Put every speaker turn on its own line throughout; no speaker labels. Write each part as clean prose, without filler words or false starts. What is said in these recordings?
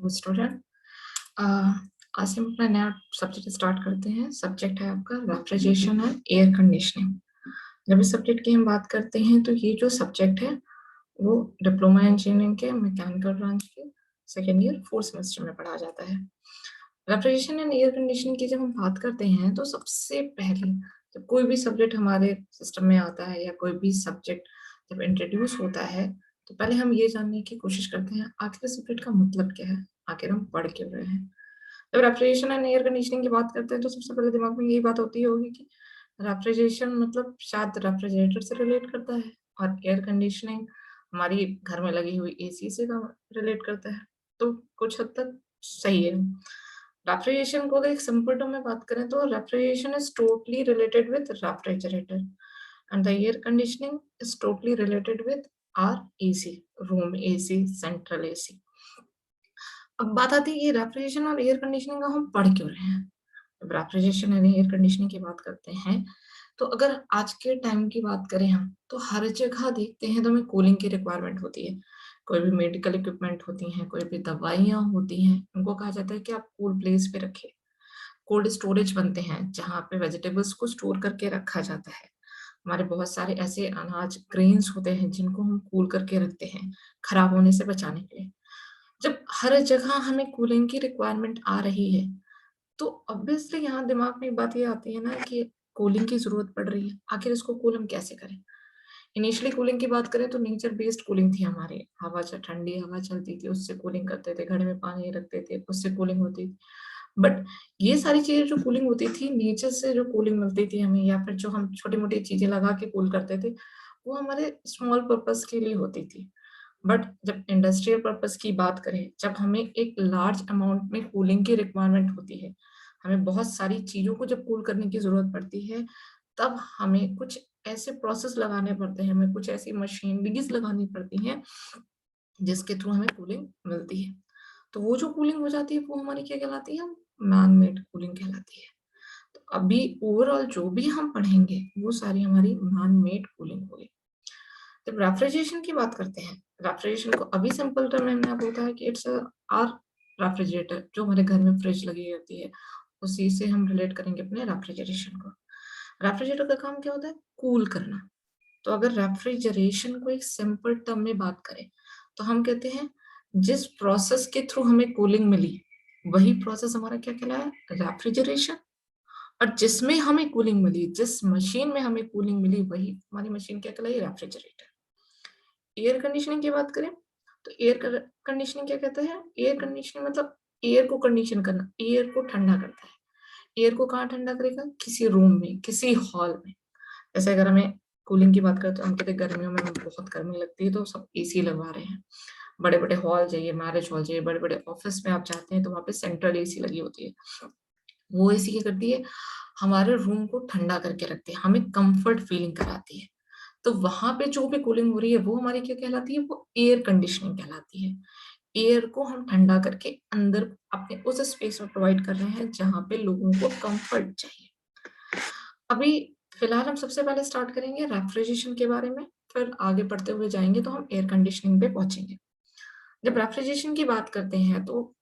वो स्टूडेंट आज से हम अपना नया सब्जेक्ट स्टार्ट करते हैं। सब्जेक्ट है आपका रेफ्रिजरेशन एंड एयर कंडीशनिंग। जब इस सब्जेक्ट की हम बात करते हैं तो ये जो सब्जेक्ट है वो डिप्लोमा इंजीनियरिंग के मैकेनिकल ब्रांच के सेकेंड ईयर फोर्थ सेमेस्टर में पढ़ा जाता है। रेफ्रिजरेशन एंड एयर कंडीशनिंग की जब हम बात करते हैं तो सबसे पहले जब कोई भी सब्जेक्ट हमारे सिस्टम में आता है या कोई भी सब्जेक्ट जब इंट्रोड्यूस होता है तो पहले हम ये जानने की कोशिश करते हैं आखिर इस सब्जेक्ट का मतलब क्या है, आखिर हम पढ़ क्यों रहे हैं। जब रेफ्रिजरेशन एंड एयर कंडीशनिंग की बात करते हैं तो सबसे पहले दिमाग में यही बात होती होगी कि रेफ्रिजरेशन मतलब शायद रेफ्रिजरेटर से रिलेट करता है और एयर कंडीशनिंग हमारी घर में लगी हुई एसी से रिलेट करता है। तो कुछ हद तक सही है। रेफ्रिजरेशन को अगर एक सिंपल टर्म में बात करें तो refrigeration is totally related with refrigerator and the air conditioning is totally related with R AC, room AC, central AC. अब बात आती है कि रेफ्रिजरेशन और एयर कंडीशनिंग का हम पढ़ क्यों रहे हैं। जब रेफ्रिजरेशन और एयर कंडीशनिंग की बात करते हैं तो अगर आज के टाइम की बात करें हम तो हर जगह देखते हैं तो हमें कूलिंग की रिक्वायरमेंट होती है। कोई भी मेडिकल इक्विपमेंट होती हैं, कोई भी दवाइयाँ होती हैं, उनको कहा जाता है कि आप कूल प्लेस पे रखें। कोल्ड स्टोरेज बनते हैं जहाँ पे वेजिटेबल्स को स्टोर करके रखा जाता है। हमारे बहुत सारे ऐसे अनाज ग्रेन्स होते हैं जिनको हम कूल करके रखते हैं खराब होने से बचाने के लिए। जब हर जगह हमें कूलिंग की रिक्वायरमेंट आ रही है तो ऑब्वियसली यहाँ दिमाग में एक बात ये आती है ना कि कूलिंग की जरूरत पड़ रही है, आखिर इसको कूल हम कैसे करें। इनिशियली कूलिंग की बात करें तो नेचर बेस्ड कूलिंग थी हमारी, ठंडी हवा चलती थी उससे कूलिंग करते थे, घड़े में पानी रखते थे उससे कूलिंग होती थी। बट ये सारी चीजें जो कूलिंग होती थी, नेचर से जो कूलिंग मिलती थी हमें या फिर जो हम छोटी मोटी चीजें लगा के कूल करते थे वो हमारे स्मॉल पर्पस के लिए होती थी। बट जब इंडस्ट्रियल पर्पस की बात करें, जब हमें एक लार्ज अमाउंट में कूलिंग की रिक्वायरमेंट होती है, हमें बहुत सारी चीजों को जब कूल करने की जरूरत पड़ती है, तब हमें कुछ ऐसे प्रोसेस लगाने पड़ते हैं, हमें कुछ ऐसी मशीनरीज लगानी पड़ती हैं जिसके थ्रू हमें कूलिंग मिलती है। तो वो जो कूलिंग हो जाती है वो हमारी क्या कहलाती है, मैन मेड कूलिंग कहलाती है। तो अभी ओवरऑल जो भी हम पढ़ेंगे वो सारी हमारी मैन मेड कूलिंग होगी। जब रेफ्रिजरेशन की बात करते हैं, रेफ्रिजरेशन को अभी सिंपल टर्म में हमने आपको बताया कि इट्स आर रेफ्रिजरेटर, जो हमारे घर में फ्रिज लगी होती है उसी से हम रिलेट करेंगे अपने रेफ्रिजरेशन को। रेफ्रिजरेटर का काम क्या होता है, कूल करना। तो अगर रेफ्रिजरेशन को एक सिंपल टर्म में बात करें तो हम कहते हैं जिस प्रोसेस के थ्रू हमें कूलिंग मिली वही प्रोसेस हमारा क्या कहलाया, रेफ्रिजरेशन। और जिसमें हमें कूलिंग मिली, जिस मशीन में हमें कूलिंग मिली वही हमारी मशीन क्या कहलाई, रेफ्रिजरेटर। एयर कंडीशनिंग की बात करें तो एयर कंडीशनिंग क्या कहते हैं, एयर कंडीशनिंग मतलब एयर को कंडीशन करना, एयर को ठंडा करता है। एयर को कहाँ ठंडा करेगा, किसी रूम में, किसी हॉल में। जैसे अगर हमें कूलिंग की बात करें तो हम कहते हैं गर्मियों में हमें बहुत गर्मी लगती है तो सब एसी लगवा रहे हैं। बड़े बड़े हॉल जाइए, मैरिज हॉल जाइए, बड़े बड़े ऑफिस में आप जाते हैं तो वहाँ पे सेंट्रल एसी लगी होती है। वो एसी क्या करती है, हमारे रूम को ठंडा करके रखती है, हमें कंफर्ट फीलिंग कराती है। तो वहां पे जो भी कूलिंग हो रही है वो हमारी क्या कहलाती है, वो एयर कंडीशनिंग कहलाती है। एयर को हम ठंडा करके अंदर अपने उस स्पेस में प्रोवाइड कर रहे हैं जहां पे लोगों को कंफर्ट चाहिए। अभी फिलहाल हम सबसे पहले स्टार्ट करेंगे रेफ्रिजरेशन के बारे में, फिर आगे बढ़ते हुए जाएंगे तो हम एयर कंडीशनिंग पे पहुंचेंगे। जब रेफ्रिजरेशन की बात करते हैं तो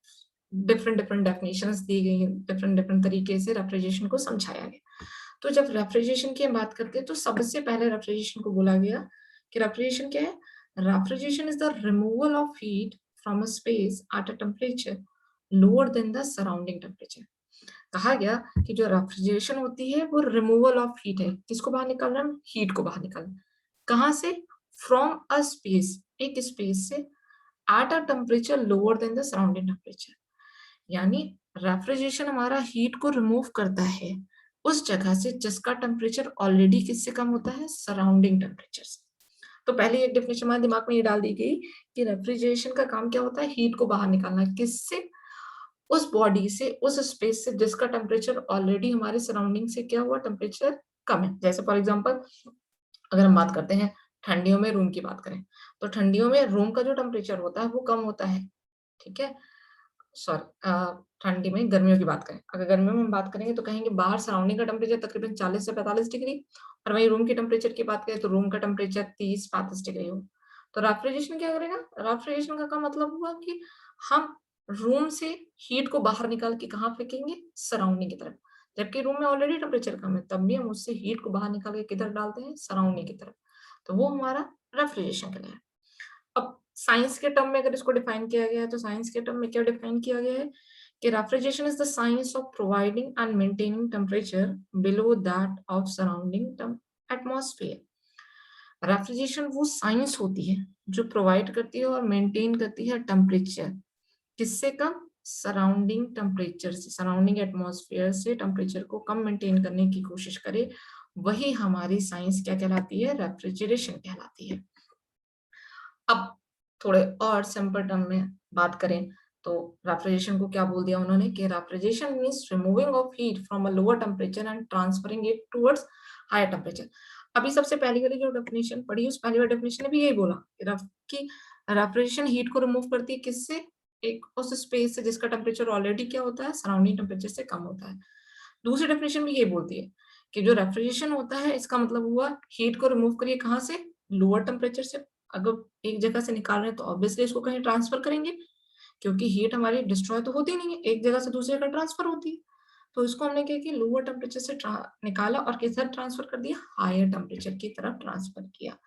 डिफरेंट डिफरेंट डेफिनेशंस दी गई हैं, डिफरेंट डिफरेंट तरीके से रेफ्रिजरेशन को समझाया गया। तो जब रेफ्रिजरेशन की हम बात करते हैं तो सबसे पहले रेफ्रिजरेशन को बोला गया कि रेफ्रिजरेशन क्या है, refrigeration is the removal of heat from a space at a temperature lower than the surrounding temperature. कहा गया कि जो रेफ्रिजरेशन होती है वो रिमूवल ऑफ हीट है, किसको बाहर निकालना, हीट को बाहर निकालना। कहाँ से, फ्रॉम अ स्पेस, एक स्पेस से, at a temperature lower than the surrounding temperature. यानी रेफ्रिजरेशन हमारा हीट को रिमूव करता है उस जगह से जिसका टेम्परेचर ऑलरेडी किससे कम होता है, सराउंडिंग टेम्परेचर से। तो पहले एक डेफिनेशन हमारे दिमाग में ये डाल दी गई कि रेफ्रिजरेशन का काम क्या होता है, हीट को बाहर निकालना, किससे, उस बॉडी से, उस स्पेस से जिसका टेम्परेचर ऑलरेडी हमारे सराउंडिंग से क्या हुआ, टेम्परेचर कम है। जैसे फॉर एग्जांपल अगर हम बात करते हैं ठंडियों में रूम की बात करें तो ठंडियों में रूम का जो टेम्परेचर होता है वो कम होता है, ठीक है। सॉरी, ठंडी में, गर्मियों की बात करें, अगर गर्मियों में हम बात करेंगे तो कहेंगे बाहर सराउंडिंग का टेम्परेचर तकरीबन 40 से 45 डिग्री और वहीं रूम के टेम्परेचर की बात करें तो रूम का टेम्परेचर 30-35 डिग्री हो। तो रेफ्रिजरेशन क्या करेगा, रेफ्रिजरेशन का मतलब हुआ कि हम रूम से हीट को बाहर निकाल के कहाँ फेंकेंगे? सराउंडिंग की तरफ। जबकि रूम में ऑलरेडी टेम्परेचर कम है, तब भी हम उससे हीट को बाहर निकाल के किधर डालते हैं? सराउंडिंग की तरफ। तो वो हमारा रेफ्रिजरेशन कहलाया। अब साइंस के टर्म में अगर इसको डिफाइन किया गया है, तो साइंस के टर्म में क्या डिफाइन किया गया है कि refrigeration is the science of providing and maintaining temperature below that of surrounding atmosphere. Refrigeration वो साइंस होती है जो प्रोवाइड करती है और मेंटेन करती है टेम्परेचर, किससे कम? सराउंडिंग टेम्परेचर से, सराउंडिंग एटमॉस्फेयर से टेम्परेचर को कम मेंटेन करने की कोशिश करे, वही हमारी साइंस क्या कहलाती है? रेफ्रिजरेशन कहलाती है। अब थोड़े और सिंपल टर्म में बात करें तो रेफ्रिजरेशन को क्या बोल दिया उन्होंने कि refrigeration means removing of heat from a lower temperature and transferring it towards higher temperature. अभी सबसे पहली वाली जो डेफिनेशन पढ़ी उस पहली वाली डेफिनेशन ने भी यही बोला कि रेफ्रिजरेशन हीट को रिमूव करती है किससे? एक उस स्पेस से जिसका टेम्परेचर ऑलरेडी क्या होता है? सराउंडिंग टेम्परेचर से कम होता है। दूसरी डेफिनेशन भी यही बोलती है कि जो रेफ्रिजरेशन होता है इसका मतलब हुआ हीट को रिमूव करिए कहाँ से? लोअर टेम्परेचर से। अगर एक जगह से निकाल रहे हैं तो ऑब्वियसली इसको कहीं ट्रांसफर करेंगे, क्योंकि हीट हमारी डिस्ट्रॉय तो होती नहीं है, एक जगह से दूसरी जगह ट्रांसफर होती है। तो इसको हमने क्या किया? लोअर टेम्परेचर से निकाला और किस तरफ ट्रांसफर कर दिया? हायर टेम्परेचर की तरफ ट्रांसफर किया।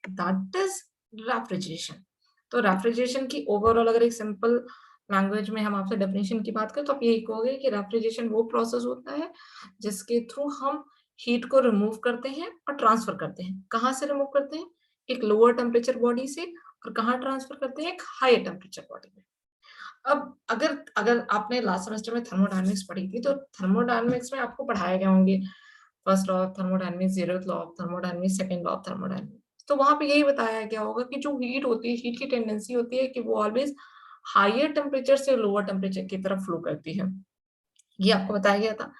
That is refrigeration. तो रेफ्रिजरेशन की ओवरऑल अगर एक सिंपल लैंग्वेज में हम आपसे डेफिनेशन की बात करें तो आप यही कहोगे कि रेफ्रिजरेशन वो प्रोसेस होता है जिसके थ्रू हम हीट को रिमूव करते हैं और ट्रांसफर करते हैं। कहाँ से रिमूव करते हैं? एक लोअर टेम्परेचर बॉडी से, और कहाँ ट्रांसफर करते हैं? एक हायर टेम्परेचर बॉडी में। अब अगर अगर आपने लास्ट सेमेस्टर में थर्मोडायनामिक्स पढ़ी थी तो थर्मोडायनामिक्स में आपको पढ़ाए गए होंगे first law of thermodynamics, zeroth law of thermodynamics, second law of thermodynamics. तो वहां पे यही बताया गया होगा कि जो हीट होती है, हीट की टेंडेंसी होती है कि वो ऑलवेज हायर टेम्परेचर से लोअर टेम्परेचर की तरफ फ्लो करती है। ये आपको बताया गया था।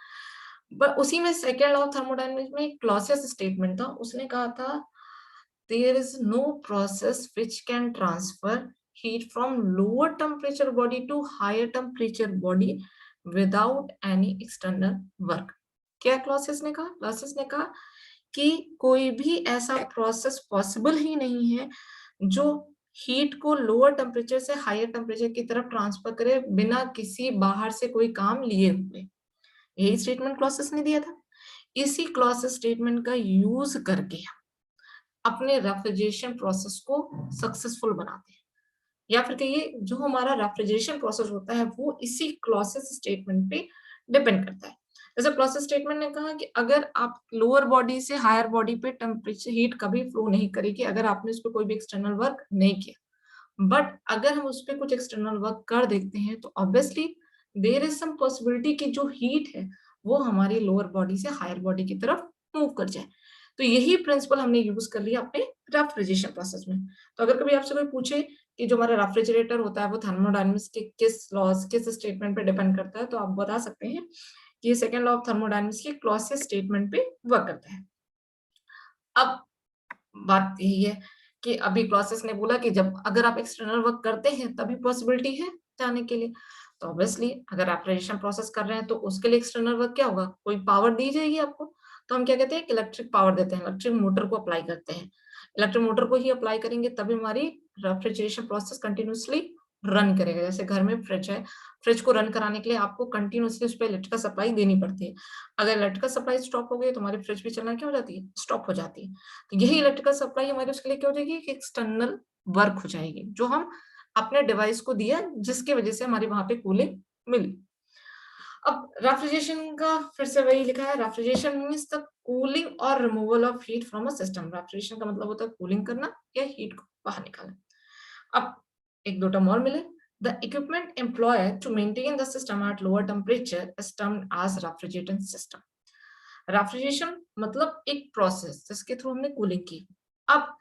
बट उसी में सेकंड लॉ ऑफ थर्मोडायनामिक्स में एक क्लॉसियस स्टेटमेंट था, उसने कहा था there is no process which can transfer heat from lower temperature body to higher temperature body without any external work। क्या क्लॉसियस ने कहा? क्लॉसियस ने कहा कि कोई भी ऐसा प्रोसेस पॉसिबल ही नहीं है जो हीट को लोअर टेम्परेचर से हायर टेम्परेचर की तरफ ट्रांसफर करे बिना किसी बाहर से कोई काम लिए हुए। यही स्टेटमेंट क्लॉसियस ने दिया था। इसी क्लॉसियस स्टेटमेंट का यूज करके अपने रेफ्रिजरेशन प्रोसेस को सक्सेसफुल बनाते हैं, या फिर कहिए जो हमारा रेफ्रिजरेशन प्रोसेस होता है वो इसी क्लॉसियस स्टेटमेंट पे डिपेंड करता है। जैसे क्लॉसियस स्टेटमेंट ने कहा कि अगर आप लोअर बॉडी से हायर बॉडी पे टेम्परेचर हीट कभी फ्लो नहीं करेगी अगर आपने उस पर कोई भी एक्सटर्नल वर्क नहीं किया। बट अगर हम उस पर कुछ एक्सटर्नल वर्क कर देखते हैं तो obviously there is some possibility कि जो हीट है वो हमारी लोअर बॉडी से हायर बॉडी की तरफ मूव कर जाए। तो यही प्रिंसिपल हमने यूज कर लिया अपने रेफ्रिजरेशन प्रोसेस में। तो अगर कभी आपसे कोई पूछे कि जो हमारा रेफ्रिजरेटर होता है वो थर्मोडायनामिक्स के किस लॉज किस स्टेटमेंट पे डिपेंड करता है, तो आप बता सकते हैं कि ये सेकंड लॉ ऑफ थर्मोडायनामिक्स के क्लॉसियस स्टेटमेंट पे वर्क करता है। अब बात यही है कि अभी क्लॉसियस ने बोला कि जब अगर आप एक्सटर्नल वर्क करते हैं तभी पॉसिबिलिटी है जाने के लिए। तो ऑब्वियसली अगर आप रेडिएशन प्रोसेस कर रहे हैं तो उसके लिए एक्सटर्नल वर्क क्या होगा? कोई पावर दी जाएगी आपको। तो हम क्या कहते हैं कि इलेक्ट्रिक पावर देते हैं, इलेक्ट्रिक मोटर को अप्लाई करते हैं। इलेक्ट्रिक मोटर को ही अप्लाई करेंगे तभी हमारी रेफ्रिजरेशन प्रोसेस कंटिन्यूअसली रन करेगा। जैसे घर में फ्रिज है, फ्रिज को रन कराने के लिए आपको कंटिन्यूअसली उस पे इलेक्ट्रिकल सप्लाई देनी पड़ती है। अगर इलेक्ट्रिकल सप्लाई स्टॉप हो गई तो हमारी फ्रिज भी चलना क्या हो जाती है? स्टॉप हो जाती है। तो यही इलेक्ट्रिकल सप्लाई हमारे उसके लिए क्या हो जाएगी कि एक्सटर्नल वर्क हो जाएगी जो हम अपने डिवाइस को दिया जिसकी वजह से हमारी वहां पे कूलिंग मिली। अब रेफ्रिजरेशन का फिर से वही लिखा है, रेफ्रिजरेशन मींस द कूलिंग और removal of heat from a system. Refrigeration का मतलब होता है कूलिंग करना या हीट को बाहर निकालना। अब एक दो टर्म और मिले। The equipment employed to maintain the system at lower temperature is termed as refrigerant system। Refrigeration मतलब एक प्रोसेस जिसके थ्रू हमने कूलिंग की। अब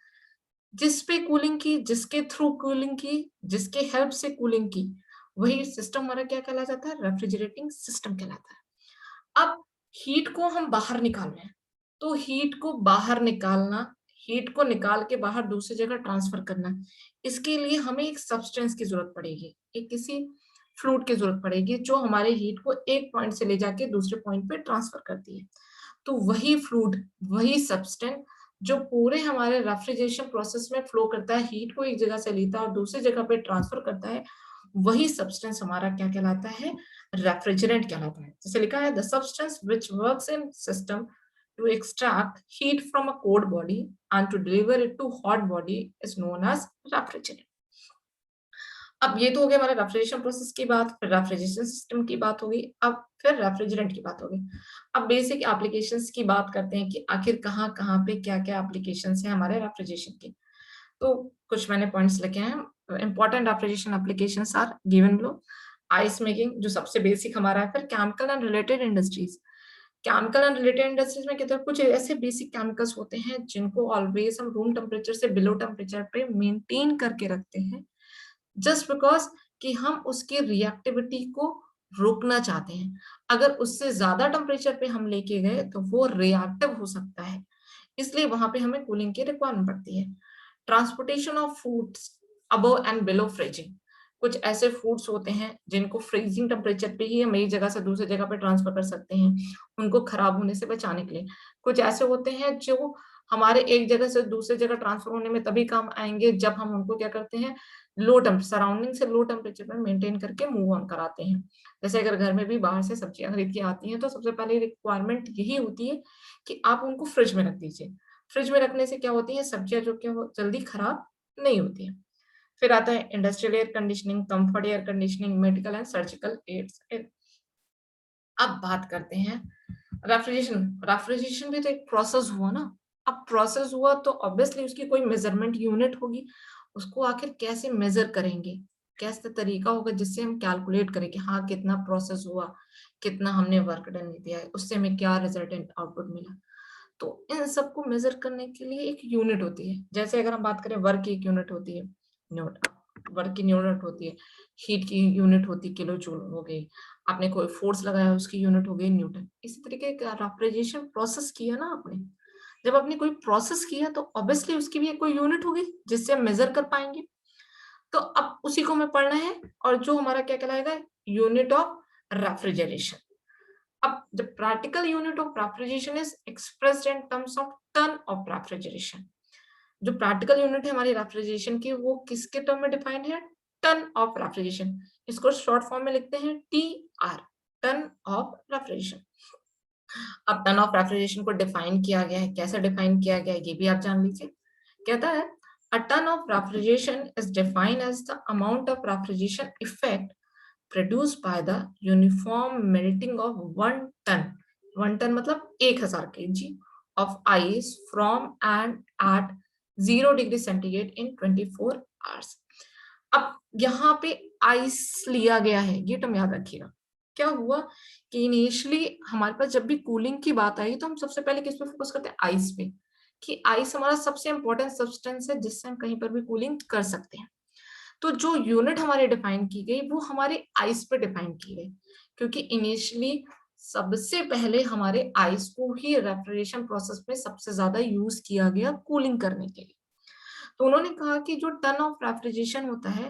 जिस पे कूलिंग की, जिसके थ्रू कूलिंग की, जिसके हेल्प से कूलिंग की, वही सिस्टम हमारा क्या कहला जाता है? रेफ्रिजरेटिंग सिस्टम कहलाता है। अब हीट को हम बाहर निकाल रहे हैं, तो हीट को बाहर निकालना, हीट को निकाल के बाहर दूसरी जगह ट्रांसफर करना, इसके लिए हमें एक सब्सटेंस की जरूरत पड़ेगी, एक किसी फ्लूइड की जरूरत पड़ेगी जो हमारे हीट को एक पॉइंट से ले जाके दूसरे पॉइंट पे ट्रांसफर करती है। तो वही फ्लूइड, वही सब्सटेंस जो पूरे हमारे रेफ्रिजरेशन प्रोसेस में फ्लो करता है, हीट को एक जगह से लेता है और दूसरी जगह पे ट्रांसफर करता है, वही सब्सटेंस हमारा क्या कहलाता है, रेफ्रिजरेंट कहलाता है। जैसे लिखा है the substance which works in system to extract heat from a cold body and to deliver it to hot body is known as refrigerant. अब ये तो हो गया हमारा रेफ्रिजरेशन प्रोसेस की बात, फिर रेफ्रिजरेशन सिस्टम की बात होगी, अब फिर रेफ्रिजरेंट की बात होगी। अब बेसिक एप्लीकेशंस की बात करते हैं कि आखिर कहाँ-कहाँ पे क्या-क्या एप्लीकेशंस हैं हमारे रेफ्रिजरेशन के। तो कुछ मैंने पॉइंट्स लिखे हैं। Important refrigeration applications are given below. Ice making जो सबसे बेसिक हमारा है, फिर chemical and related industries. Chemical and related industries में कहते हैं कुछ ऐसे बेसिक केमिकल्स होते हैं जिनको ऑलवेज हम रूम टेम्परेचर से बिलो टेम्परेचर पे मेंटेन करके रखते हैं, जस्ट बिकॉज कि हम उसकी रिएक्टिविटी को रोकना चाहते हैं। अगर उससे ज्यादा टेम्परेचर पे हम लेके गए तो वो रिएक्टिव हो सकता है, इसलिए वहां पे हमें कूलिंग की रिक्वायरमेंट पड़ती है। Transportation of foods above and below freezing. कुछ ऐसे फूड्स होते हैं जिनको फ्रीजिंग टेम्परेचर पे ही हम एक जगह से दूसरी जगह पे ट्रांसफर कर सकते हैं, उनको खराब होने से बचाने के लिए। कुछ ऐसे होते हैं जो हमारे एक जगह से दूसरी जगह ट्रांसफर होने में तभी काम आएंगे जब हम उनको क्या करते हैं, लो टेम्प सराउंडिंग से लो टेम्परेचर पर मेंटेन करके मूव ऑन कराते हैं। जैसे अगर घर में भी बाहर से सब्जियां खरीद के आती हैं तो सबसे पहले रिक्वायरमेंट यही होती है कि आप उनको फ्रिज में रख दीजिए। फ्रिज में रखने से क्या होती है, सब्जियां जो कि वो जल्दी खराब नहीं होती है। फिर आता है industrial air conditioning, comfort air conditioning, medical and surgical aids. अब बात करते हैं रेफ्रिजरेशन। रेफ्रिजरेशन भी तो एक प्रोसेस हुआ ना। अब प्रोसेस हुआ तो ऑब्वियसली उसकी कोई मेजरमेंट यूनिट होगी। उसको आखिर कैसे मेजर करेंगे, कैसे तरीका होगा जिससे हम कैलकुलेट करें कि हाँ कितना प्रोसेस हुआ, कितना हमने वर्क डन दिया है, उससे हमें क्या रिजल्टेंट आउटपुट मिला। तो इन सबको मेजर करने के लिए एक यूनिट होती है। जैसे अगर हम बात करें वर्क की एक यूनिट होती है, न्यूट वर्क की यूनिट होती है, हीट की यूनिट होती है किलो जूल हो गई, आपने कोई फोर्स लगाया उसकी यूनिट हो गई न्यूटन। इसी तरीके का रेफ्रिजरेशन प्रोसेस किया ना आपने, जब आपने कोई प्रोसेस किया तो ऑब्वियसली उसकी भी एक कोई यूनिट होगी जिससे हम मेजर कर पाएंगे। तो अब उसी को हमें पढ़ना है, और जो हमारा क्या कहलाएगा, यूनिट ऑफ रेफ्रिजरेशन। अब the practical unit of refrigeration is expressed in terms of ton of refrigeration. जो प्रैक्टिकल यूनिट है हमारी रेफ्रिजरेशन की वो किसके टर्म में डिफाइंड है, टन ऑफ रेफ्रिजरेशन। इसको शॉर्ट फॉर्म में लिखते हैं T R, ton of refrigeration. अब टन ऑफ रेफ्रिजरेशन को डिफाइन किया गया है, कैसे डिफाइन किया गया है ये भी आप जान लीजिए। कहता है a ton of refrigeration is defined as the amount of refrigeration effect produced by the uniform melting of 1 ton, 1 ton मतलब 1000 kg of ice from and at 0 degree centigrade in 24 hours। अब यहाँ पे आइस लिया गया है, ये term याद रखिएगा। क्या हुआ कि इनिशियली हमारे पास जब भी कूलिंग की बात आई तो हम सबसे पहले किस पे फोकस करते हैं, आइस पे, कि आइस हमारा सबसे इंपॉर्टेंट सब्सटेंस है जिससे हम कहीं पर भी कूलिंग कर सकते हैं। तो जो यूनिट हमारे डिफाइन की गई वो हमारे आइस पे डिफाइन की गई, क्योंकि इनिशियली सबसे पहले हमारे आइस को ही रेफ्रिजरेशन प्रोसेस में सबसे ज्यादा यूज किया गया कूलिंग करने के लिए। तो उन्होंने कहा कि जो टन ऑफ रेफ्रिजरेशन होता है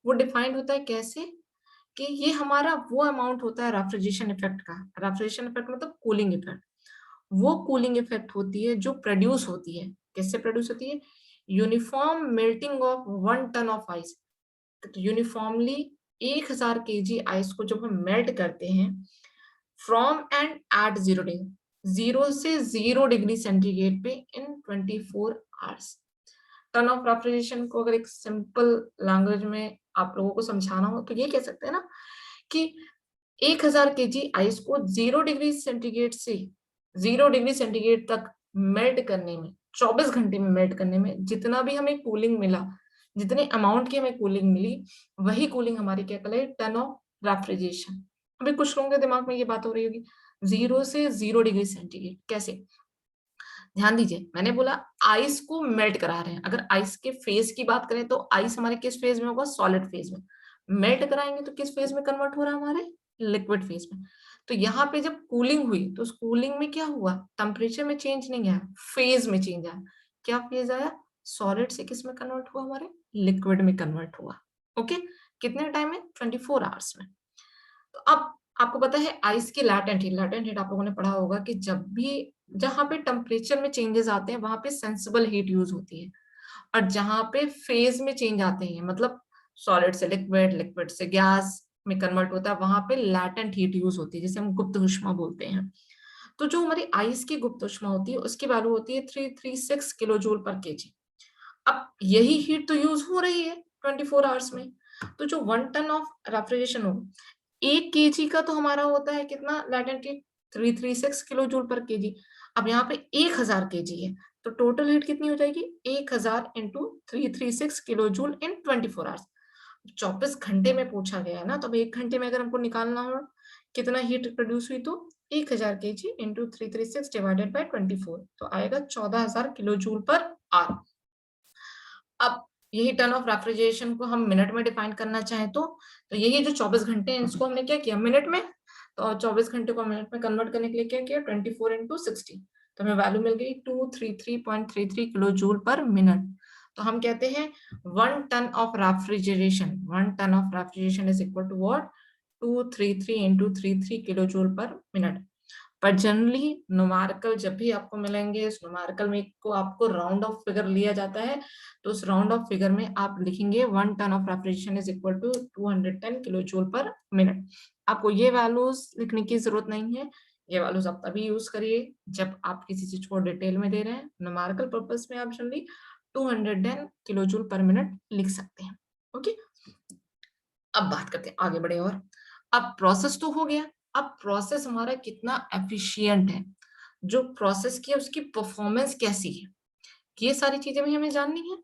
वो डिफाइंड होता है कैसे, कि ये हमारा वो अमाउंट होता है रेफ्रिजरेशन इफेक्ट का। रेफ्रिजरेशन इफेक्ट मतलब कूलिंग इफेक्ट। वो कूलिंग इफेक्ट होती है जो प्रोड्यूस होती है, किससे प्रोड्यूस होती है, uniform melting of 1 ton of ice. तो यूनिफॉर्मली 1000 kg आइस को जब हम मेल्ट करते हैं फ्रॉम एंड एट 0 डिग्री, 0 से 0 डिग्री सेंटीग्रेड पे इन 24 आवर्स। टन ऑफ रेफ्रिजरेशन को अगर एक सिंपल लैंग्वेज में आप लोगों को समझाना हो तो ये कह सकते हैं ना कि 1000 kg आइस को 0 डिग्री सेंटीग्रेड से 0 डिग्री सेंटीग्रेड तक मेल्ट करने में, 24 घंटे में मेल्ट करने में जितना भी हमें कूलिंग मिला, जितने अमाउंट की हमें कूलिंग मिली, वही कूलिंग हमारी क्या कहलाई, टन ऑफ रेफ्रिजरेशन। अभी कुछ लोगों के दिमाग में ये बात हो रही होगी 0 से 0 डिग्री सेंटीग्रेड कैसे। ध्यान दीजिए, मैंने बोला आइस को मेल्ट करा रहे हैं। अगर आइस के फेज की बात करें तो आइस हमारे किस फेज में होगा, सॉलिड फेज में। मेल्ट कराएंगे तो किस फेज में कन्वर्ट हो रहा है, हमारे लिक्विड फेज में। तो यहाँ पे जब कूलिंग हुई तो उस कूलिंग में क्या हुआ, टेम्परेचर में चेंज नहीं आया, फेज में चेंज आया। क्या फेज आया, सॉलिड से किस में कन्वर्ट हुआ, हमारे लिक्विड में कन्वर्ट हुआ। ओके, कितने टाइम में, 24 आवर्स में। तो अब आपको पता है आइस की लैटेंट हीट, लैटेंट हीट आप लोगों ने पढ़ा होगा कि जब भी जहां पे टेम्परेचर में चेंजेस आते हैं वहां पे सेंसिबल हीट यूज होती है, और जहां पे फेज में चेंज आते हैं मतलब सॉलिड से लिक्विड, लिक्विड से गैस में कन्वर्ट होता है, वहां पे लैटेंट हीट यूज होती है, जिसे हम गुप्त ऊष्मा बोलते हैं। तो जो हमारी आइस की गुप्त ऊष्मा होती है उसकी वैल्यू होती है 336 किलो जूल पर केजी। अब यही हीट तो यूज हो रही है 24 आवर्स में। तो जो 1 टन ऑफ रेफ्रिजरेशन हो, 1 केजी का तो हमारा होता है कितना लैटेंट हीट, 336 किलो जूल पर केजी। अब यहाँ पे 1000 केजी है, तो टोटल हीट कितनी हो जाएगी, 1000 इंटू 336 किलो जूल इन 24 आवर्स। 24 घंटे में पूछा गया है ना, तो अब 1 घंटे में अगर हमको निकालना हो कितना हीट प्रोड्यूस हुई, तो 1000 केजी इंटू 336 डिवाइडेड बाई 24, तो आएगा 14000 किलो जूल पर आवर। अब यही टर्न ऑफ रेफ्रिजरेशन को हम मिनट में डिफाइन करना चाहें तो यही जो 24 घंटे हैं इसको हमने क्या किया मिनट में, तो 24 घंटे को मिनट में कन्वर्ट करने के लिए क्या किया 24 इंटू 60, तो हमें वैल्यू मिल गई 233.33 किलो जूल पर मिनट। तो हम कहते हैं 1 ton of refrigeration is equal to what, 233 into 33 kilo joule per minute. पर जनरली न्यूमेरिकल जब भी आपको मिलेंगे, इस न्यूमेरिकल में को आपको राउंड ऑफ फिगर लिया जाता है, तो उस राउंड ऑफ फिगर में आप लिखेंगे 1 ton of refrigeration is equal to 210 kilo joule per minute. आपको ये वैल्यूज लिखने की जरूरत नहीं है, ये वैल्यूज आप तभी यूज करिए जब आप किसी चीज को डिटेल में दे रहे हैं। न्यूमेरिकल पर्पस में आप generally 210 kilo joule per minute लिख सकते हैं। ओके, अब बात करते हैं आगे बढ़े और अब प्रोसेस तो हो गया, अब प्रोसेस हमारा कितना एफिशिएंट है, जो प्रोसेस की है उसकी परफॉर्मेंस कैसी है, ये सारी चीजें भी हमें जाननी है।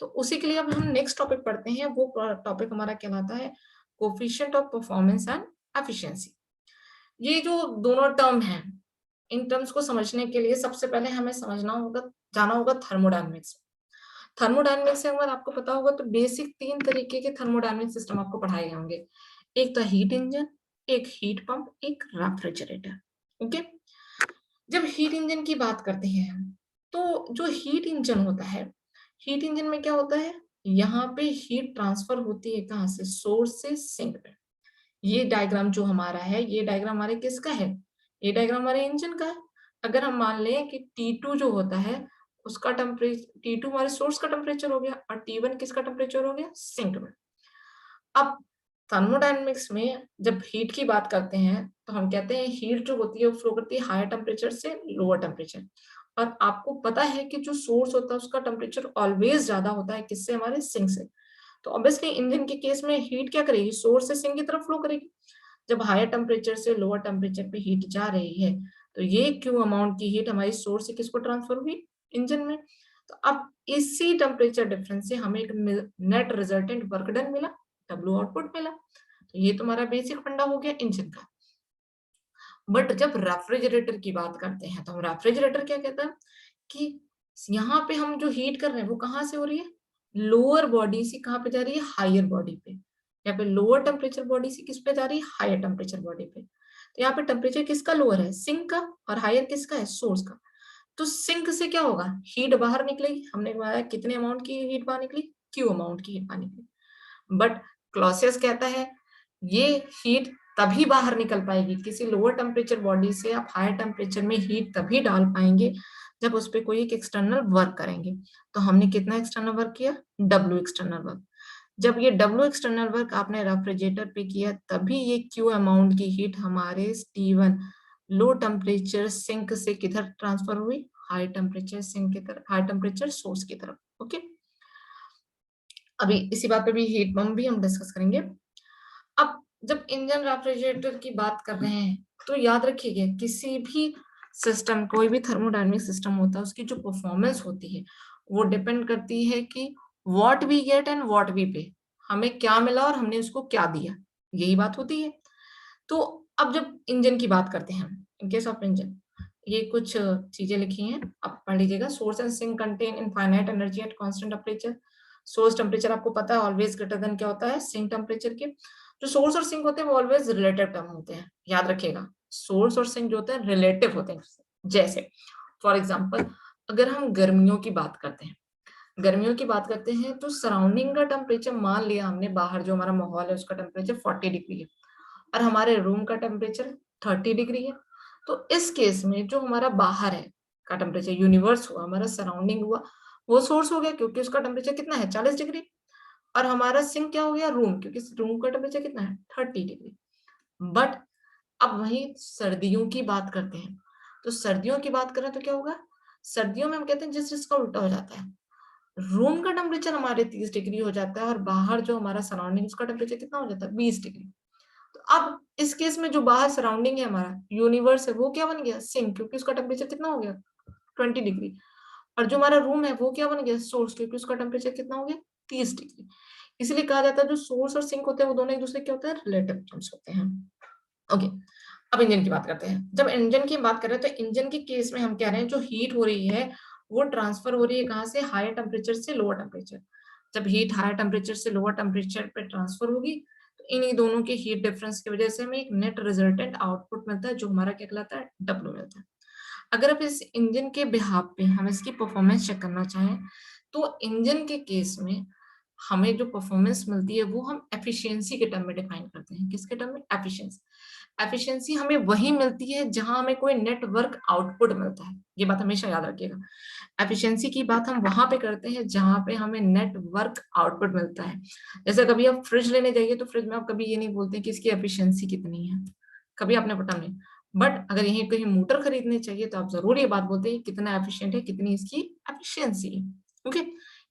तो उसी के लिए अब हम नेक्स्ट टॉपिक पढ़ते हैं, वो टॉपिक हमारा कहलाता है coefficient of performance and efficiency. ये जो दोनों टर्म हैं, इन टर्म्स को समझने के लिए सबसे पहले हमें समझना होगा, जाना होगा थर्मोडायनेमिक्स। थर्मोडायनेमिक्स से अगर आपको पता होगा तो बेसिक 3 तरीके के थर्मोडायनेमिक सिस्टम आपको पढ़ाए गए होंगे, एक तो हीट इंजन, एक हीट पंप, एक रेफ्रिजरेटर। ओके, जब हीट इंजन की बात करते हैं हम, तो जो हीट इंजन होता है, हीट इंजन में क्या होता है, यहाँ पे हीट ट्रांसफर होती है कहाँ से, सोर्स से सिंक पे। ये डायग्राम जो हमारा है, ये डायग्राम हमारे किसका है, ये डायग्राम हमारे इंजन का है। अगर हम मान लें कि T2 जो होता है उसका टेम्परेचर, T2 हमारे सोर्स का टेम्परेचर हो गया और T1 किसका टेम्परेचर हो गया, सिंक में। अब थर्मोडायनेमिक्स में जब हीट की बात करते हैं तो हम कहते हैं हीट जो होती है वो फ्लो करती है हायर टेम्परेचर से लोअर टेम्परेचर, और आपको पता है कि जो सोर्स होता है उसका टेम्परेचर ऑलवेज ज्यादा होता है किससे, हमारे सिंक से। तो ऑब्वियसली इंजन के केस में हीट क्या करेगी, सोर्स से सिंक की तरफ फ्लो करेगी। जब हायर टेम्परेचर से लोअर टेम्परेचर पे हीट जा रही है तो ये क्यू अमाउंट की हीट हमारी सोर्स से किसको ट्रांसफर हुई, इंजन में। तो अब इसी टेम्परेचर डिफरेंस से हमें एक नेट रिजल्टेंट वर्क डन मिला, डब्ल्यू आउटपुट मिला। तो ये तुम्हारा बेसिक फंडा हो गया इंजन का। बट जब रेफ्रिजरेटर की बात करते हैं तो हम रेफ्रिजरेटर क्या कहता है कि यहाँ पे हम जो हीट कर रहे हैं वो कहाँ से हो रही है, लोअर बॉडी से कहाँ पे जा रही है, हायर बॉडी पे। यहाँ पे लोअर टेम्परेचर बॉडी से किस पे जा रही है, हायर टेम्परेचर बॉडी पे। तो यहाँ पे टेम्परेचर किसका लोअर है, सिंक का, और हायर किसका है, सोर्स का। तो सिंक से क्या होगा, हीट बाहर निकलेगी, हमने बताया कितने अमाउंट की हीट बाहर निकली, क्यू अमाउंट की हीट बाहर निकली। बट क्लॉसियस कहता है ये हीट तभी बाहर निकल पाएगी, किसी लोअर टेम्परेचर बॉडी से आप हायर टेम्परेचर में हीट तभी डाल पाएंगे जब उस पर कोई एक एक्सटर्नल वर्क करेंगे। तो हमने कितना एक्सटर्नल वर्क किया, डब्ल्यू एक्सटर्नल वर्क। जब ये डब्ल्यू एक्सटर्नल वर्क आपने रेफ्रिजरेटर पे किया तभी ये क्यू अमाउंट की हीट हमारे T1 लो टेम्परेचर सिंक से किधर ट्रांसफर हुई, हाई टेम्परेचर सिंक की तरफ, हाई टेम्परेचर सोर्स की तरफ। ओके, अभी इसी बात पे भी हीट पंप भी हम डिस्कस करेंगे। अब जब इंजन रेफ्रिजरेटर की बात कर रहे हैं तो याद रखिएगा किसी भी सिस्टम, कोई भी थर्मोडायनेमिक सिस्टम होता है उसकी जो परफॉर्मेंस होती है वो डिपेंड करती है कि what we get and what we pay, हमें क्या मिला और हमने उसको क्या दिया, यही बात होती है। तो अब जब इंजन की बात करते हैं, इन केस ऑफ इंजन ये कुछ चीजें लिखी हैं, आप पढ़ लीजिएगा। Source and sink contain infinite energy at constant temperature. Source temperature आपको पता है ऑलवेज ग्रेटर देन क्या होता है, सिंक टेम्परेचर के। जो सोर्स और सिंक होते हैं वो ऑलवेज रिलेटिव टर्म होते हैं, याद रखिएगा। सोर्स और सिंक जो होते हैं रिलेटिव होते हैं। जैसे फॉर एग्जाम्पल अगर हम गर्मियों की बात करते हैं, गर्मियों की बात करते हैं तो सराउंडिंग का टेम्परेचर, मान लिया हमने बाहर जो हमारा माहौल है उसका टेम्परेचर 40 डिग्री है और हमारे रूम का टेम्परेचर 30 डिग्री है। तो इस केस में जो हमारा बाहर है का टेम्परेचर, यूनिवर्स हुआ, हमारा सराउंडिंग हुआ, वो सोर्स हो गया क्योंकि उसका टेम्परेचर कितना है, 40 डिग्री। और हमारा सिंक क्या हो गया, रूम, क्योंकि रूम का टेम्परेचर कितना है 30 डिग्री। बट अब वही सर्दियों की बात करते हैं, तो सर्दियों की बात करें तो क्या होगा, सर्दियों में हम कहते हैं जिस जिसका उल्टा हो जाता है, रूम का टेम्परेचर हमारे 30 डिग्री हो जाता है और बाहर जो हमारा सराउंडिंग उसका टेम्परेचर कितना हो जाता है 20 डिग्री। तो अब इस केस में जो बाहर सराउंडिंग है हमारा यूनिवर्स है वो क्या बन गया, सिंक, क्योंकि उसका टेम्परेचर कितना हो गया 20 डिग्री। और जो हमारा रूम है वो क्या बन गया, सोर्स, क्योंकि उसका टेम्परेचर कितना हो गया 30 डिग्री। इसलिए कहा जाता है जो सोर्स और सिंक होते हैं वो दोनों एक दूसरे के होते हैं रिलेटिव टर्म्स होते हैं। ओके, अब इंजन की बात करते हैं। जब इंजन की बात करें तो इंजन के केस में हम कह रहे हैं जो हीट हो रही है वो ट्रांसफर हो रही है कहाँ से, हायर टेम्परेचर से लोअर टेम्परेचर। जब हीट हायर टेम्परेचर से लोअर टेम्परेचर पे ट्रांसफर होगी तो इन्हीं दोनों के हीट डिफरेंस की वजह से हमें एक नेट रिजल्टेंट आउटपुट मिलता है जो हमारा क्या कहलाता है, डब्ल्यू मिलता है। अगर आप इस इंजन के बिहाफ पे हम इसकी परफॉर्मेंस चेक करना चाहें तो इंजन के केस में हमें जो परफॉर्मेंस मिलती है वो हम एफिशिएंसी के टर्म में डिफाइन करते हैं। किसके टर्म में, एफिशिएंसी। एफिशिएंसी हमें वही मिलती है जहां हमें कोई नेटवर्क आउटपुट मिलता है, ये बात हमेशा याद रखिएगा। एफिशिएंसी की बात हम वहां पे करते हैं जहां पे हमें नेटवर्क आउटपुट मिलता है। जैसे कभी आप फ्रिज लेने जाइए तो फ्रिज में आप कभी ये नहीं बोलते कि इसकी एफिशिएंसी कितनी है, कभी आपने पता नहीं। बट अगर यहीं कहीं मोटर खरीदनी चाहिए तो आप जरूर ये बात बोलते हैं कितना एफिशिएंट है, कितनी इसकी एफिशिएंसी है। ओके,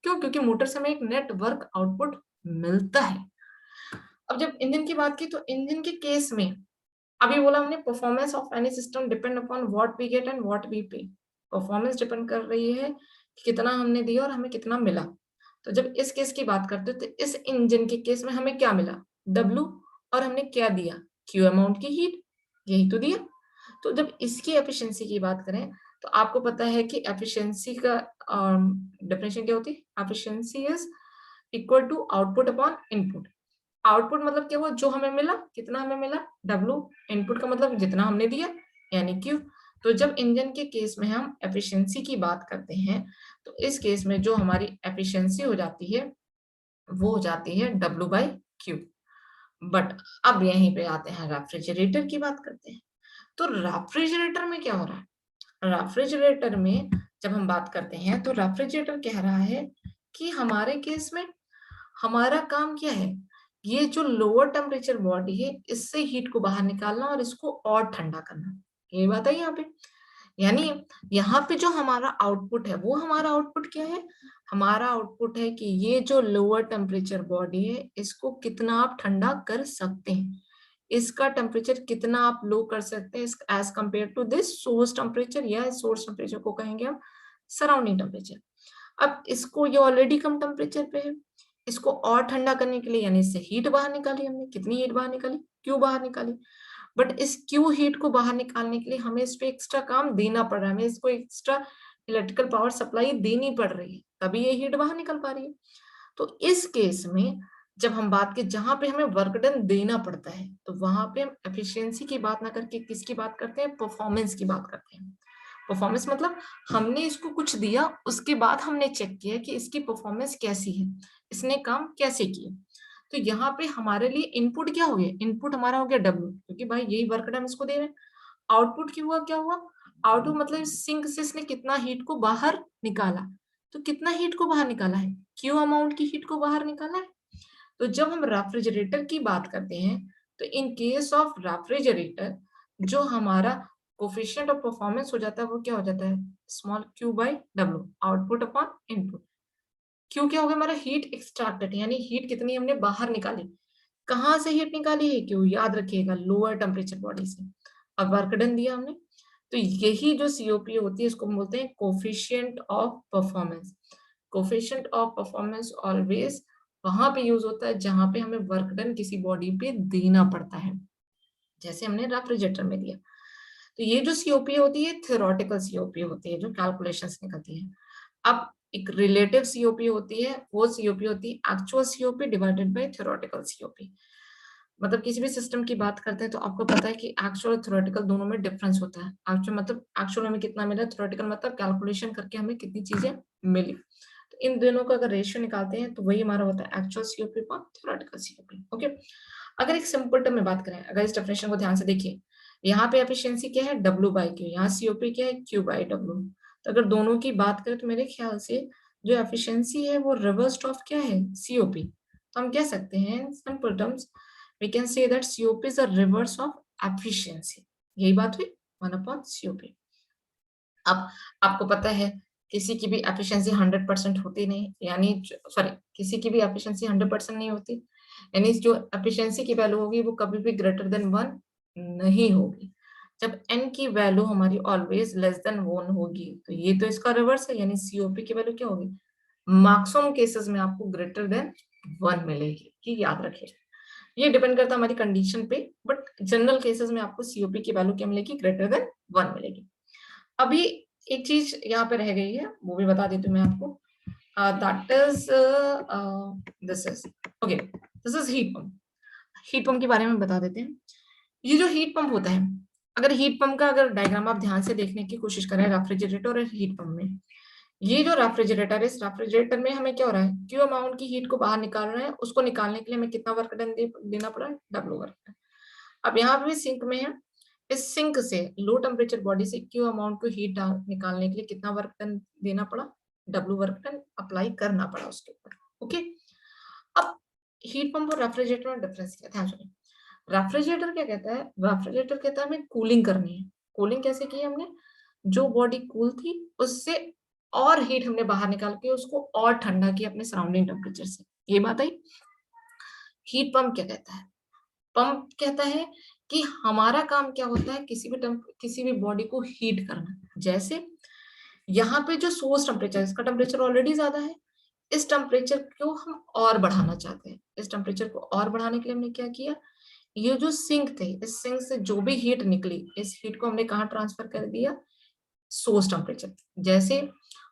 क्यों, क्योंकि मोटर से हमें एक नेटवर्क आउटपुट मिलता है। अब जब इंजन की बात की तो इंजन के केस में अभी बोला हमने performance of any system depend upon what we get and what we pay. Performance depend कर रही है कि कितना हमने दिया और हमें कितना मिला। तो जब इस केस की बात करते हैं तो इस इंजन के केस में हमें क्या मिला, डब्ल्यू, और हमने क्या दिया, क्यू अमाउंट की हीट, यही तो दिया। तो जब इसकी एफिशिएंसी की बात करें तो आपको पता है कि एफिशिएंसी का डेफिनेशन क्या होती है, efficiency is equal to output upon input. Output मतलब क्या हुआ, जो हमें मिला, कितना हमें मिला, डब्ल्यू। इनपुट का मतलब जितना हमने दिया, यानी क्यू। तो जब इंजन के केस में हम एफिशिएंसी की बात करते हैं तो इस केस में जो हमारी एफिशिएंसी हो जाती है वो हो जाती है डब्ल्यू बाई क्यू। बट अब यहीं पे आते हैं रेफ्रिजरेटर की बात करते हैं। तो रेफ्रिजरेटर में क्या हो रहा है, रेफ्रिजरेटर में जब हम बात करते हैं तो रेफ्रिजरेटर कह रहा है कि हमारे केस में हमारा काम क्या है, ये जो लोअर टेम्परेचर बॉडी है इससे हीट को बाहर निकालना और इसको और ठंडा करना। ये बात है यहाँ पे, यानी यहाँ पे जो हमारा आउटपुट है वो हमारा आउटपुट क्या है, हमारा आउटपुट है कि ये जो लोअर टेम्परेचर बॉडी है इसको कितना आप ठंडा कर सकते हैं, इसका टेम्परेचर कितना आप लो कर सकते हैं as compare to this source temperature, या सोर्स टेम्परेचर को कहेंगे हम सराउंडिंग टेम्परेचर। अब इसको, ये ऑलरेडी कम टेम्परेचर पे है, इसको और ठंडा करने के लिए यानी इससे हीट बाहर निकाली हमने, कितनी हीट बाहर निकाली, क्यू बाहर निकाली। बट इस क्यू हीट को बाहर निकालने के लिए हमें इस पे एक्स्ट्रा काम देना पड़ रहा है, हमें इसको एक्स्ट्रा इलेक्ट्रिकल पावर सप्लाई देनी पड़ रही है, तभी ये हीट बाहर निकल पा रही है। तो इस केस में जब हम बात के जहां पे हमें वर्क डन देना पड़ता है तो वहां पे हम एफिशिएंसी की बात ना करके किसकी बात करते हैं, परफॉर्मेंस की बात करते हैं। परफॉर्मेंस मतलब हमने इसको कुछ दिया उसके बाद हमने चेक किया कि इसकी परफॉर्मेंस कैसी है, इसने काम कैसे किया। तो यहाँ पे हमारे लिए इनपुट क्या हो गया, इनपुट हमारा हो गया डब्ल्यू, क्योंकि भाई यही वर्क डन इसको दे रहे हैं। आउटपुट की हुआ, क्या हुआ, आउटपुट मतलब सिंक से इसने कितना हीट को बाहर निकाला। तो कितना हीट को बाहर निकाला है, क्यू अमाउंट की हीट को बाहर निकाला है। तो जब हम रेफ्रिजरेटर की बात करते हैं तो इन केस ऑफ रेफ्रिजरेटर जो हमारा कोफिशिएंट ऑफ परफॉर्मेंस हो जाता है वो क्या हो जाता है, small Q by W, output upon input. Q क्या हो गया, हमारा हीट एक्सट्रैक्टेड, यानी हीट कितनी हमने बाहर निकाली, कहाँ से हीट निकाली है, क्यों, याद रखिएगा लोअर टेम्परेचर बॉडी से। अब वर्क डन दिया हमने, तो यही जो सीओपी होती है इसको हम बोलते हैं coefficient of performance. Coefficient of performance always वहां पे यूज होता है जहां पे हमें वर्क डन किसी बॉडी पे देना पड़ता है, जैसे हमने रेफ्रिजरेटर में दिया। तो ये जो सीओपी होती है थ्योरेटिकल सीओपी होती है जो कैलकुलेशंस निकलती है। अब एक रिलेटिव सीओपी होती है, वो सीओपी होती है actual COP divided by theoretical COP. मतलब किसी भी सिस्टम की बात करते हैं तो आपको पता है कि एक्चुअल और थ्योरेटिकल दोनों में डिफरेंस होता है। एक्चुअल मतलब एक्चुअल हमें कितना मिला, थ्योरेटिकल मतलब कैलकुलेशन करके हमें कितनी चीजें मिली। तो इन दोनों का अगर रेशियो निकालते हैं तो वही हमारा होता है actual COP upon theoretical COP. Okay, अगर एक सिंपल टर्म में बात करें, अगर इस डेफिनेशन को ध्यान से देखिए, यहाँ पे एफिशिएंसी क्या है, डब्ल्यू बाई क्यू, यहाँ सीओपी क्या है, क्यू बाई डब्ल्यू। तो अगर दोनों की बात करें तो मेरे ख्याल से जो एफिशिएंसी है वो रिवर्स ऑफ क्या है, सीओपी। तो हम कह सकते हैं in simple terms we can say that COP is a reverse of efficiency. यही बात हुई 1 अपॉन COP। अब आपको पता है किसी की भी एफिशिएंसी 100% होती नहीं, यानी सॉरी किसी की भी एफिशिएंसी 100% नहीं होती, यानी जो एफिशिएंसी की वैल्यू होगी वो कभी भी ग्रेटर देन 1 नहीं होगी। जब n की वैल्यू हमारी ऑलवेज लेस देन 1 होगी तो ये तो इसका रिवर्स है, यानी COP की वैल्यू क्या होगी, मैक्सिमम केसेस में आपको ग्रेटर देन 1 मिलेगी। ये याद रखिए, ये डिपेंड करता है हमारी कंडीशन पे, बट जनरल केसेस में आपको COP की वैल्यू क्या मिलेगी, ग्रेटर देन 1 मिलेगी। अभी एक चीज यहाँ पे रह गई है, वो भी बता देती हूँ मैं आपको, that is this is okay, this is heat pump. Heat pump के बारे में बता देते हैं। ये जो हीट पंप होता है, अगर हीट पंप का अगर डायग्राम आप ध्यान से देखने की कोशिश करें रेफ्रिजरेटर और हीट पंप में, ये जो रेफ्रिजरेटर है, इस रेफ्रिजरेटर में हमें क्या हो रहा है, क्यू अमाउंट की हीट को बाहर निकाल रहे हैं, उसको निकालने के लिए हमें कितना वर्क डन देना पड़ा है, W वर्क डन। अब यहाँ पे भी सिंक में है, इस सिंक से लो टेम्परेचर बॉडी से क्यू अमाउंट को हीट निकालने के लिए कितना वर्क डन देना पड़ा, W वर्क डन अप्लाई करना पड़ा उसके ऊपर। ओके, अब हीट पंप और रेफ्रिजरेटर में डिफरेंस क्या था, रेफ्रिजरेटर क्या कहता है, रेफ्रिजरेटर कहता है हमें कूलिंग करनी है। कूलिंग कैसे की हमने, जो बॉडी कूल थी उससे और हीट हमने बाहर निकाल के उसको और ठंडा किया अपने सराउंडिंग टेम्परेचर से, ये बात आई। हीट पंप क्या कहता है, पंप कहता है कि हमारा काम क्या होता है, किसी भी बॉडी को हीट करना। जैसे यहाँ पे जो सोर्स टेम्परेचर, इसका टेम्परेचर ऑलरेडी ज्यादा है, इस टेम्परेचर को हम और बढ़ाना चाहते हैं। इस टेम्परेचर को और बढ़ाने के लिए हमने क्या किया, ये जो सिंक थे, इस सिंक से जो भी हीट निकली, इस हीट को हमने कहाँ ट्रांसफर कर दिया, सोर्स टेम्परेचर। जैसे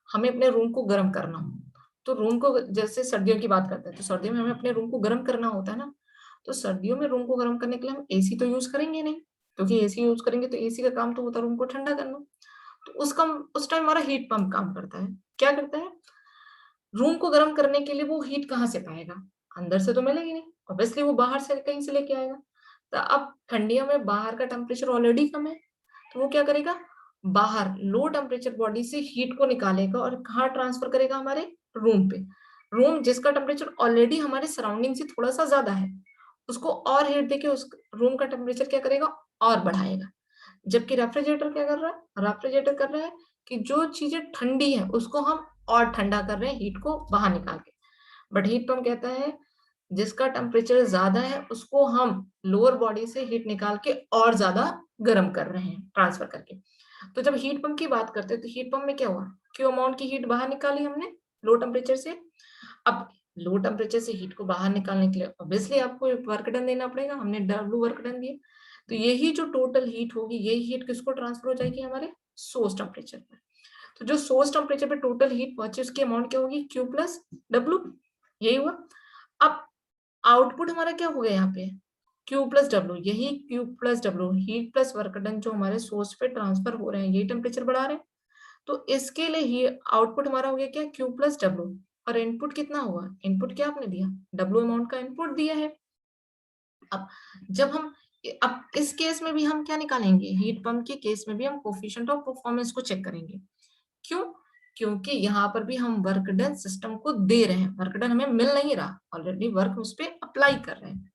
हमें अपने रूम को गर्म करना हो, तो रूम को, जैसे सर्दियों की बात करते हैं, तो सर्दियों में हमें अपने रूम को गर्म करना होता है ना, तो सर्दियों में रूम को गर्म करने के लिए हम AC तो यूज करेंगे नहीं, क्योंकि AC यूज करेंगे तो AC का काम तो होता है रूम को ठंडा करना। तो उस टाइम हमारा हीट पंप काम करता है। क्या करता है, रूम को गर्म करने के लिए वो हीट कहाँ से पाएगा, अंदर से तो मिलेगी नहीं, ऑब्वियसली वो बाहर से कहीं से लेके आएगा। तो अब ठंडियों में बाहर का टेम्परेचर ऑलरेडी कम है, तो वो क्या करेगा, बाहर लो टेम्परेचर बॉडी से हीट को निकालेगा और कहाँ ट्रांसफर करेगा, हमारे रूम पे। रूम जिसका टेम्परेचर ऑलरेडी हमारे सराउंडिंग से थोड़ा सा ज्यादा है, उसको और हीट देके उस रूम का टेम्परेचर क्या करेगा, और बढ़ाएगा। जबकि रेफ्रिजरेटर क्या कर रहा है, रेफ्रिजरेटर कर रहा है कि जो चीजें ठंडी है उसको हम और ठंडा कर रहे हैं हीट को बाहर निकाल के। बट हीट पंप कहता है जिसका टेम्परेचर ज्यादा है उसको हम लोअर बॉडी से हीट निकाल के और ज्यादा गर्म कर रहे हैं ट्रांसफर करके। तो जब हीट पंप की बात करते हैं तो हीट पंप में क्या हुआ, क्यू अमाउंट की हीट बाहर निकाली हमने लो टेम्परेचर से। अब लो टेम्परेचर से हीट को बाहर निकालने के लिए ऑब्वियसली आपको वर्क डन देना पड़ेगा, हमने W वर्क डन दिया। तो यही जो टोटल हीट होगी, यही हीट किसको ट्रांसफर हो जाएगी, हमारे सोर्स टेम्परेचर पर। तो जो सोर्स टेम्परेचर पे टोटल हीट पहुंचे उसकी अमाउंट क्या होगी, Q प्लस W, यही हुआ। अब आउटपुट हमारा क्या हो गया यहाँ पे, Q प्लस W, यही Q plus W heat plus work done जो हमारे सोर्स पे ट्रांसफर हो रहे हैं, यही टेम्परेचर बढ़ा रहे हैं। तो इसके लिए ही आउटपुट हमारा हो गया क्या, Q प्लस W। और इनपुट कितना हुआ, इनपुट क्या आपने दिया, W अमाउंट का इनपुट दिया है। अब जब हम, अब इस केस में भी हम क्या निकालेंगे, हीट पंप के केस में भी हम कोफिशिएंट ऑफ परफॉर्मेंस को चेक करेंगे। क्यों, क्योंकि यहाँ पर भी हम वर्क डन सिस्टम को दे रहे हैं, वर्क डन हमें मिल नहीं रहा, ऑलरेडी वर्क उस पर अप्लाई कर रहे हैं।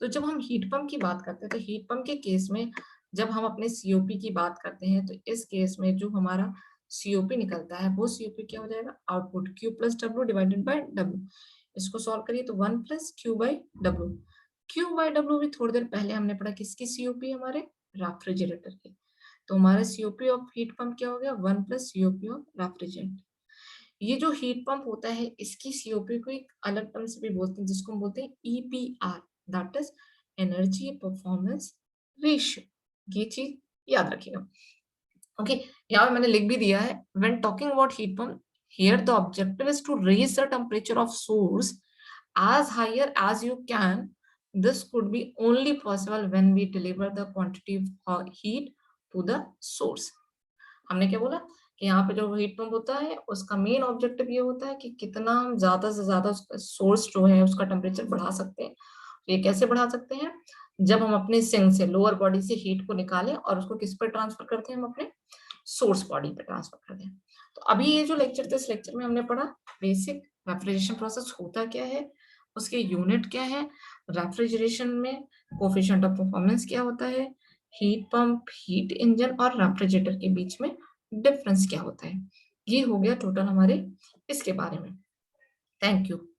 तो जब हम हीट पंप की बात करते हैं तो हीट पंप के केस में जब हम अपने COP की बात करते हैं तो इस केस में जो हमारा COP निकलता है वो COP क्या हो जाएगा, output Q plus W divided by W। इसको सॉल्व करिए तो 1 plus Q by W। Q by W भी थोड़ी देर पहले हमने पढ़ा किसकी COP, हमारे रेफ्रिजरेटर की। तो हमारा COP ऑफ हीट पंप क्या हो गया, 1 प्लस COP ऑफ रेफ्रिजरेटर। ये जो हीट पंप होता है इसकी COP को एक अलग टर्म से भी बोलते हैं, जिसको हम बोलते हैं EPR, that is energy performance ratio. ये चीज याद रखिएगा। ओके, यहाँ पे मैंने लिख भी दिया है, when talking about heat pump here the objective is to raise the temperature of source as higher as you can. This could be only possible when we deliver the quantity of heat to the source. हमने क्या बोला कि यहाँ पे जो heat pump होता है उसका मेन ऑब्जेक्टिव ये होता है कि कितना हम ज्यादा से ज्यादा उसका सोर्स जो है उसका टेम्परेचर बढ़ा सकते हैं। ये कैसे बढ़ा सकते हैं, जब हम अपने सिंक से लोअर बॉडी से हीट को निकालें और उसको किस पर ट्रांसफर करते हैं, हम अपने सोर्स बॉडी पे ट्रांसफर करते हैं। तो अभी ये जो लेक्चर था, इस लेक्चर में हमने पढ़ा बेसिक रेफ्रिजरेशन प्रोसेस होता क्या है, उसके यूनिट क्या है, रेफ्रिजरेशन में कोएफिशिएंट ऑफ परफॉर्मेंस क्या होता है, हीट पंप, हीट इंजन और रेफ्रिजरेटर के बीच में डिफरेंस क्या होता है। ये हो गया टोटल हमारे इसके बारे में। Thank you.